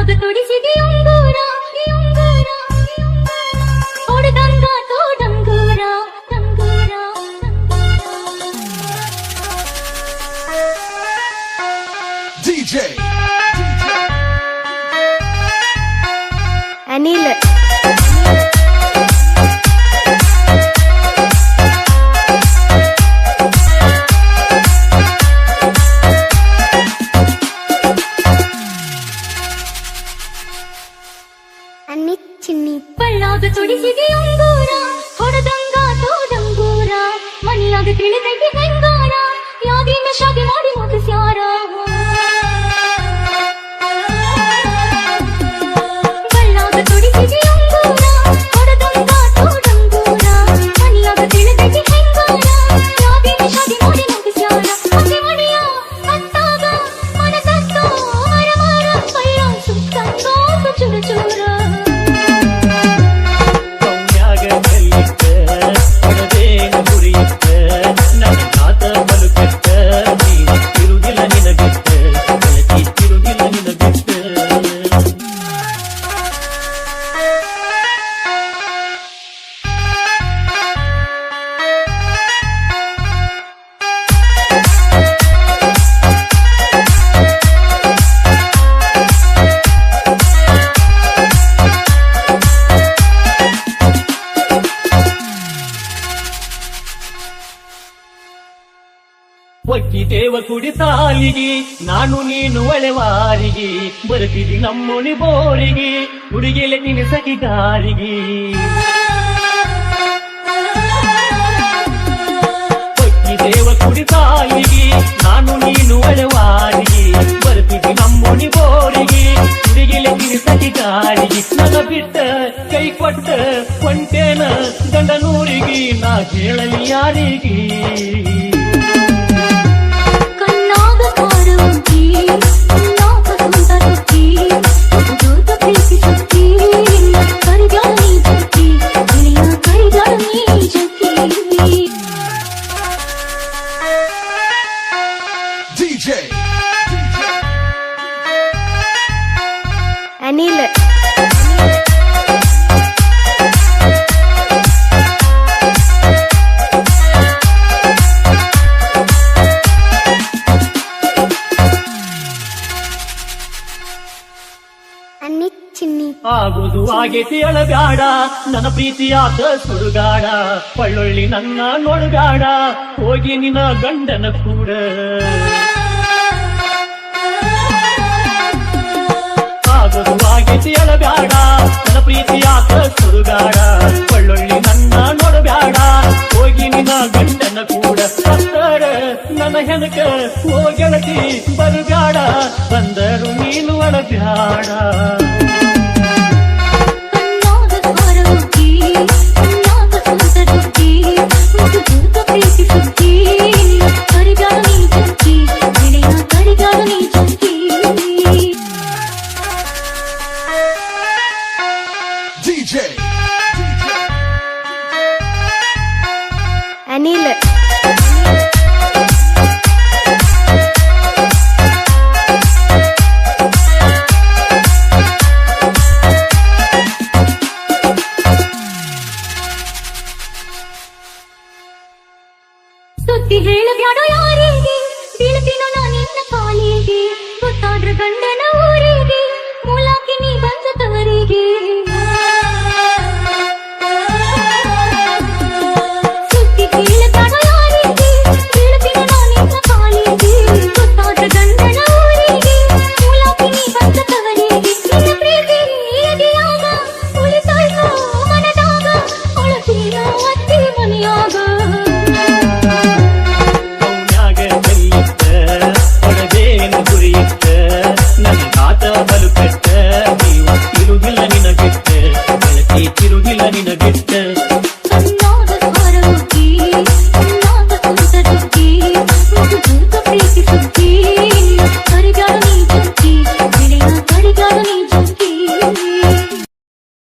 ಕಣ್ಣಾಗ ತೊಡಿಸಿದೆ ಅಂಗೂರ ಹೊಡೆದಂಗ ತೋಡಂಗೂರ DJ ಅನಿಲ್ ಚಿನ್ನಿ ಬಳ್ಳಾಗ ತೊಡಿಸಿದೆ ಅಂಗೂರ ಹೊಡೆದಂಗ ತೋಡಂಗೂರ ಮನಿಯಾಗ ತಿಳಿದೈತಿ ಹೆಂಗಾರ ಯಾದಿನ ಶಾದಿ ಮಾಡಿ ಮುಗಿಸ್ಯಾರ ಬಳ್ಳಾಗ ತೊಡಿಸಿದೆ ಅಂಗೂರ ಹೊಡೆದಂಗ ತೋಡಂಗೂರ ಮನಿಯಾಗ ತಿಳಿದೈತಿ ಹೆಂಗಾರ ಯಾದಿನ ಶಾದಿ ಮಾಡಿ ಮುಗಿಸ್ಯಾರ ಮತ್ತೆ ಮನಿಯ ಅತ್ತಾಗ ಮನಸತ್ತೋ ಮರಮರ ಕೈಯ ಸುತ್ತಂಗೋ ಚುರ ಚೂರ ಒಕ್ಕಿದೇವ ಕುಡಿ ಸಾಲಿಗಿ ನಾನು ನೀನು ಒಳೆವಾರಿಗೆ ಬರುತ್ತಿದ್ದಿ ನಮ್ಮೊಳಿ ಬೋರಿಗೆ ಹುಡುಗಿಲೆ ನಿನ್ನ ಸಖಿಗಾರಿಗೆ ಒಕ್ಕಿದೇವ ಕುಡಿ ಸಾಲಿಗಿ ನಾನು ನೀನು ಒಳೆವಾರಿಗೆ ಬರುತ್ತಿದ್ದಿ ನಮ್ಮೊಳಿ ಬೋರಿಗೆ ಹುಡುಗಿಲೆ ನಿನ್ನ ಸಖಿಗಾರಿಗೆ ನನ್ನ ಬಿಟ್ಟ ಕೈ ಕೊಟ್ಟ ಕೊಂಟೇನ ಗಂಡನೂರಿಗೆ ನಾ ಕೇಳಲಿ ಯಾರಿಗೆ DJ ಅನಿಲ್ ಚಿನ್ನಿ ಆಗುದು ಆಗೇತಿ ಅಳಗಾಡ ನನ್ನ ಪ್ರೀತಿಯಾದ ಸುಡುಗಾಡ ಪಳ್ಳೊಳ್ಳಿ ನನ್ನ ನೋಡುಗಾಡ ಹೋಗಿ ನಿನ್ನ ಗಂಡನ ಕೂಡ ಆಗುದು ಆಗೇತಿ ಅಳಗಾಡ ನನ್ನ ಪ್ರೀತಿಯಾದ ಸುಡುಗಾಡ ಪಳ್ಳೊಳ್ಳಿ ನನ್ನ ನೋಡುಗಾಡ ಹೋಗಿ ನಿನ್ನ ಗಂಡನ ಕೂಡ ಸತ್ತರ ನನ್ನ ಹೆನಕ ಹೋಗೆಳತಿ ಬರುಗಾಡ ಬಂದರು ನೀನು ಅಳಬ್ಯಾಡ ಪ್ರೀತಿ